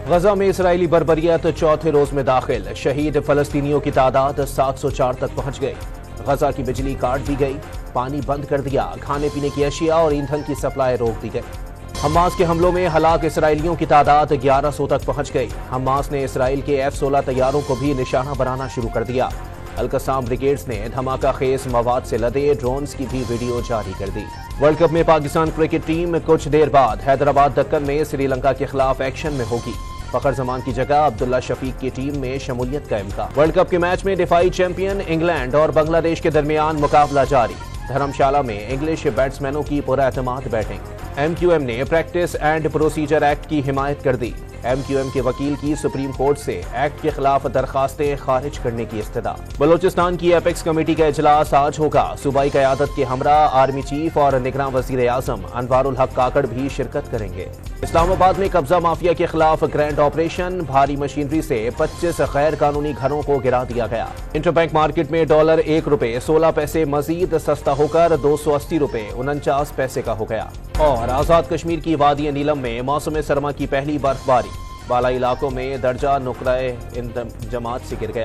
غزہ میں اسرائیلی بربریت چوتھے روز میں داخل، شہید فلسطینیوں کی تعداد 704 تک پہنچ گئی۔ غزہ کی بجلی کاٹ دی گئی، پانی بند کر دیا، کھانے پینے کی اشیاء اور ایندھن کی سپلائی روک دی گئی۔ حماس کے حملوں میں ہلاک اسرائیلیوں کی تعداد 1100 تک پہنچ گئی۔ حماس نے اسرائیل کے F-16 طیاروں کو بھی نشانہ بنانا شروع کر دیا۔ القسام بریگیڈز نے دھماکہ خیز مواد سے لدے ڈرونز کی بھی ویڈیو جاری کر دی۔ ورلڈ کپ میں پاکستان کرکٹ ٹیم کچھ دیر بعد حیدرآباد دکن میں سری لنکا کے خلاف ایکشن میں ہوگی۔ فخر زمان کی جگہ عبداللہ شفیق کی ٹیم میں شمولیت کا امکان۔ ورلڈ کپ کے میچ میں دفاعی چیمپئن انگلینڈ اور بنگلہ دیش کے درمیان مقابلہ جاری۔ دھرم شالہ میں انگلش بیٹسمینوں کی پراعتماد بیٹنگ۔ MQM نے پریکٹس اینڈ پروسیجر ایکٹ کی حمایت کر دی۔ MQM کے وکیل کی سپریم کورٹ سے ایکٹ کے خلاف درخواستیں خارج کرنے کی استدعا۔ بلوچستان کی ایپیکس کمیٹی کا اجلاس آج ہوگا۔ صوبائی قیادت کے ہمراہ آرمی چیف اور نگراں وزیر اعظم انوار الحق کاکڑ بھی شرکت کریں گے۔ اسلام آباد میں قبضہ مافیا کے خلاف گرینڈ آپریشن، بھاری مشینری سے 25 غیر قانونی گھروں کو گرا دیا گیا۔ انٹر بینک مارکیٹ میں ڈالر 1 روپے 16 پیسے مزید سستا ہو کر 280 روپے 49 پیسے کا ہو گیا۔ اور آزاد کشمیر کی وادی نیلم میں موسم سرما کی پہلی برف باری، بالائی علاقوں میں درجہ نقطۂ انجماد سے گر گیا۔